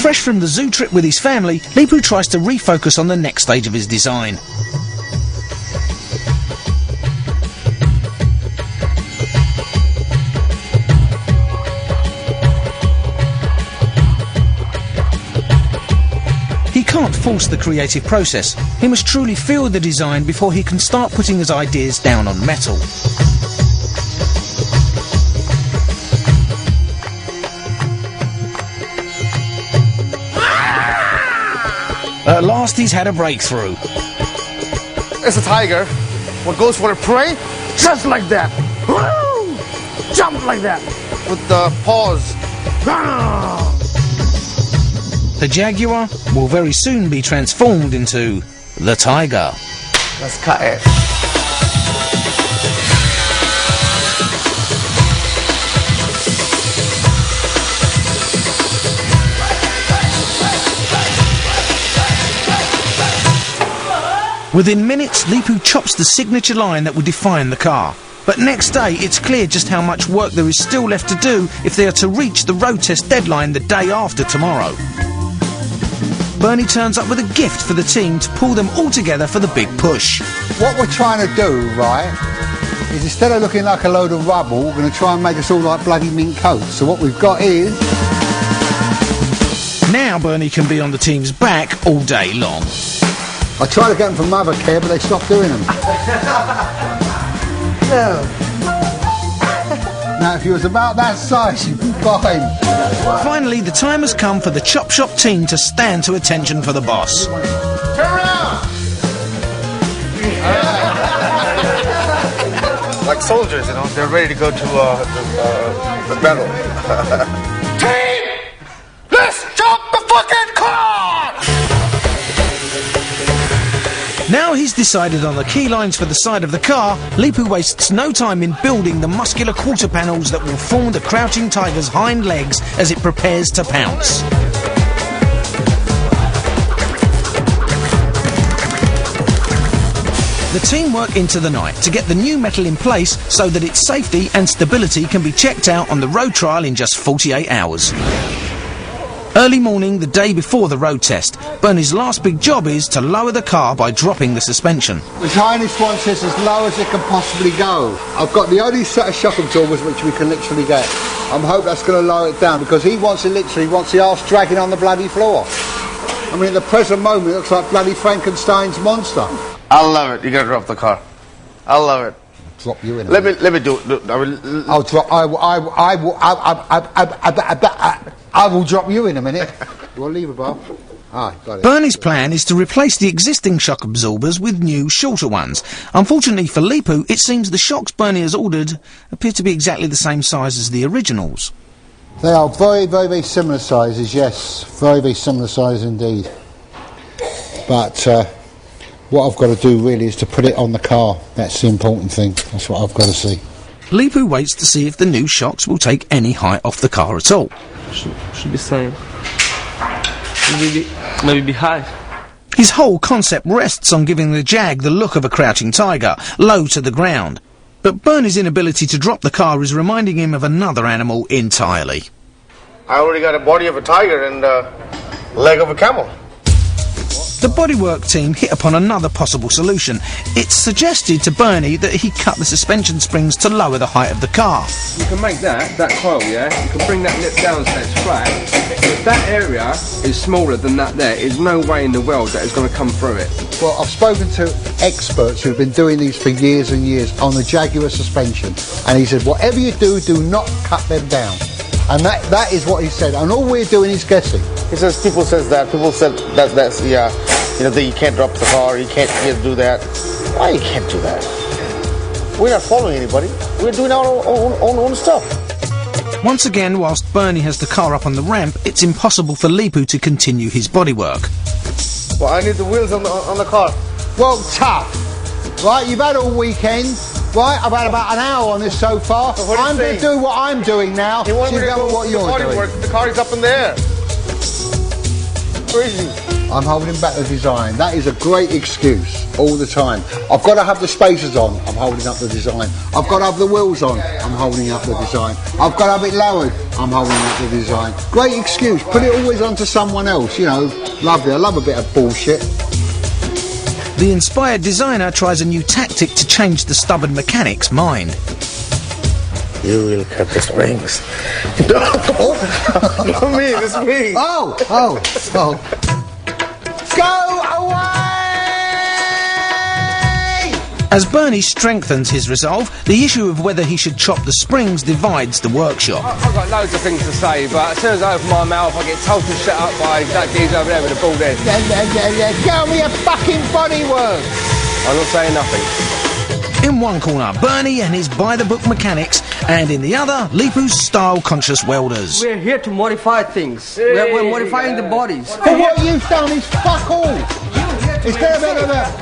Fresh from the zoo trip with his family, Leepu tries to refocus on the next stage of his design. He can't force the creative process. He must truly feel the design before he can start putting his ideas down on metal. At last he's had a breakthrough. It's a tiger. What goes for a prey? Just like that. Woo! Jump like that. With the paws. The Jaguar will very soon be transformed into the Tiger. Let's cut it. Within minutes, Leepu chops the signature line that will define the car. But next day, it's clear just how much work there is still left to do if they are to reach the road test deadline the day after tomorrow. Bernie turns up with a gift for the team to pull them all together for the big push. What we're trying to do, right, is instead of looking like a load of rubble, we're going to try and make us all like bloody mint coats. So what we've got is... Now Bernie can be on the team's back all day long. I tried to get them from mother care, but they stopped doing them. Now, if you was about that size, you'd be fine. Finally, the time has come for the Chop Shop team to stand to attention for the boss. Turn around! Like soldiers, you know, they're ready to go to the battle. Team! Let's chop the fucking car! Now he's decided on the key lines for the side of the car, Leepu wastes no time in building the muscular quarter panels that will form the crouching tiger's hind legs as it prepares to pounce. The team work into the night to get the new metal in place so that its safety and stability can be checked out on the road trial in just 48 hours. Early morning, the day before the road test, Bernie's last big job is to lower the car by dropping the suspension. His Highness wants this as low as it can possibly go. I've got the only set of shock absorbers which we can literally get. I hope that's going to lower it down because he wants the arse dragging on the bloody floor. I mean, at the present moment, it looks like bloody Frankenstein's monster. I love it. You gotta drop the car. I love it. Drop you in. Let me do it. I'll drop. I will drop you in a minute. You want to leave it, Bob? Ah, got it. Bernie's plan is to replace the existing shock absorbers with new, shorter ones. Unfortunately for Leepu, it seems the shocks Bernie has ordered appear to be exactly the same size as the originals. They are very, very, very similar sizes, yes. Very, very similar size indeed. But what I've got to do really is to put it on the car. That's the important thing. That's what I've got to see. Leepu waits to see if the new shocks will take any height off the car at all. Should be same. Maybe be high. His whole concept rests on giving the Jag the look of a crouching tiger, low to the ground. But Bernie's inability to drop the car is reminding him of another animal entirely. I already got a body of a tiger and a leg of a camel. The bodywork team hit upon another possible solution. It's suggested to Bernie that he cut the suspension springs to lower the height of the car. You can make that coil, yeah? You can bring that lip down so it's flat. If that area is smaller than that there's no way in the world that it's going to come through it. Well, I've spoken to experts who've been doing these for years and years on the Jaguar suspension, and he said, whatever you do, do not cut them down. And that is what he said, and all we're doing is guessing. He says people said that's yeah, you know, that you can't drop the car, you can't do that. Why you can't do that? We're not following anybody. We're doing our own stuff. Once again, whilst Bernie has the car up on the ramp, it's impossible for Leepu to continue his bodywork. Well, I need the wheels on the car. Well, tough. Right, you've had all weekend. Right, I've had about an hour on this so far. So I'm going to do what I'm doing now. You want me to go what you're doing. The car is up in the air. Where is he? I'm holding back the design. That is a great excuse all the time. I've got to have the spacers on, I'm holding up the design. I've got to have the wheels on, I'm holding up the design. I've got to have it lowered, I'm holding up the design. Great excuse. Put it always onto someone else, you know. Lovely. I love a bit of bullshit. The inspired designer tries a new tactic to change the stubborn mechanic's mind. You will cut the springs. No, not me, it's me. Oh. Go away! As Bernie strengthens his resolve, the issue of whether he should chop the springs divides the workshop. I've got loads of things to say, but as soon as I open my mouth, I get told to shut up by that geezer over there with a bald head. Get on with your fucking bodywork! I'm not saying nothing. In one corner, Bernie and his by-the-book mechanics, and in the other, Leepu's style-conscious welders. We're here to modify things. We're modifying the bodies. But what you've done is fuck all.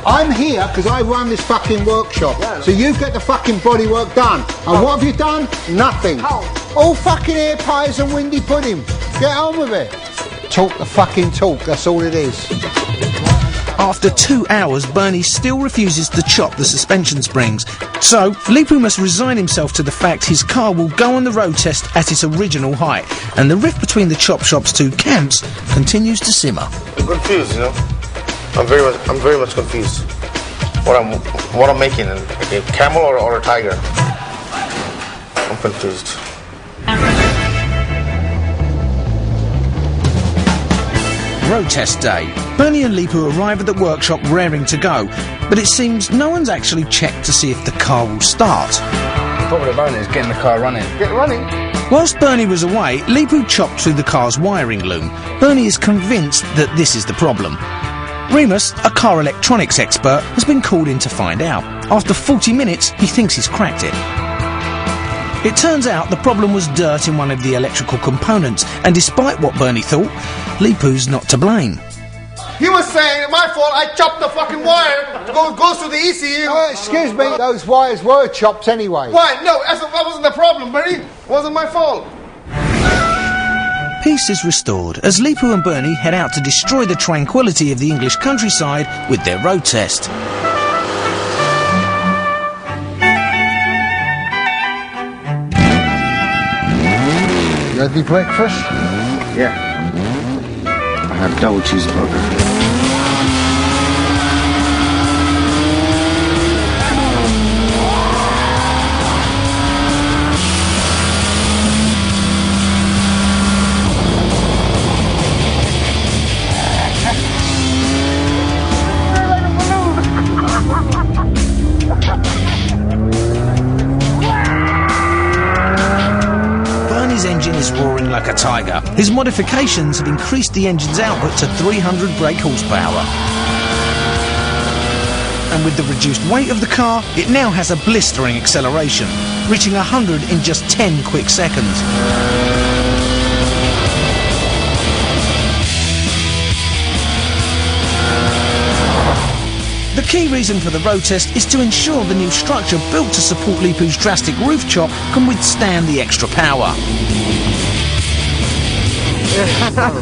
I'm here because I run this fucking workshop. So you get the fucking bodywork done. And what have you done? Nothing. All fucking air pies and windy pudding. Get on with it. Talk the fucking talk, that's all it is. After 2 hours, Bernie still refuses to chop the suspension springs. So, Leepu must resign himself to the fact his car will go on the road test at its original height, and the rift between the chop shop's two camps continues to simmer. I'm confused, you know. I'm very much confused. What I'm making, a camel or a tiger? I'm confused. Road test day. Bernie and Leepu arrive at the workshop raring to go, but it seems no one's actually checked to see if the car will start. The problem with Bernie is getting the car running. Get running. Whilst Bernie was away, Leepu chopped through the car's wiring loom. Bernie is convinced that this is the problem. Remus, a car electronics expert, has been called in to find out. After 40 minutes, he thinks he's cracked it. It turns out the problem was dirt in one of the electrical components, and despite what Bernie thought, Leepu's not to blame. He was saying, my fault, I chopped the fucking wire. Goes to the ECU. Excuse me, those wires were chopped anyway. Why? No, that wasn't the problem, Bernie. It wasn't my fault. Peace is restored as Leepu and Bernie head out to destroy the tranquility of the English countryside with their road test. You had any breakfast? Yeah. I had double cheeseburger. Bernie's engine is roaring like a tiger. His modifications have increased the engine's output to 300 brake horsepower. And with the reduced weight of the car, it now has a blistering acceleration, reaching 100 in just 10 quick seconds. The key reason for the road test is to ensure the new structure built to support Leepu's drastic roof chop can withstand the extra power.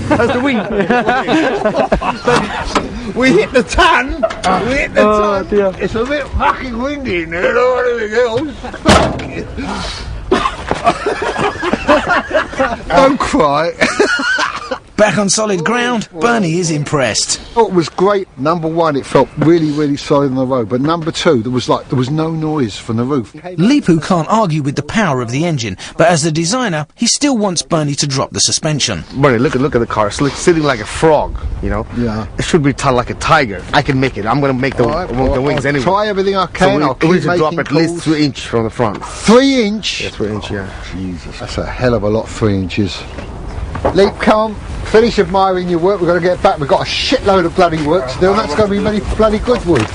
That's the wing. We hit the ton. We hit the ton. Dear. It's a bit fucking windy in there, not anything else. Don't cry. Back on solid ground, Bernie is impressed. Oh, it was great. Number one, it felt really, really solid on the road. But number two, there was no noise from the roof. Leepu can't argue with the power of the engine, but as the designer, he still wants Bernie to drop the suspension. Bernie, look at the car. It's sitting like a frog, you know? Yeah. It should be like a tiger. I can make it. I'm going to make the wings anyway. Try everything I can. So I'll keep we need to drop making at least calls. 3 inch from the front. 3 inch? Yeah, 3 inch, yeah. Jesus, that's a hell of a lot, 3 inches. Leap, come on. Finish admiring your work. We've got to get back. We've got a shitload of bloody work to do, and that's going to be bloody Goodwood.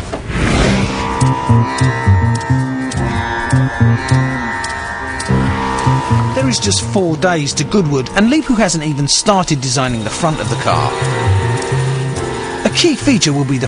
There is just 4 days to Goodwood, and Leepu hasn't even started designing the front of the car. A key feature will be the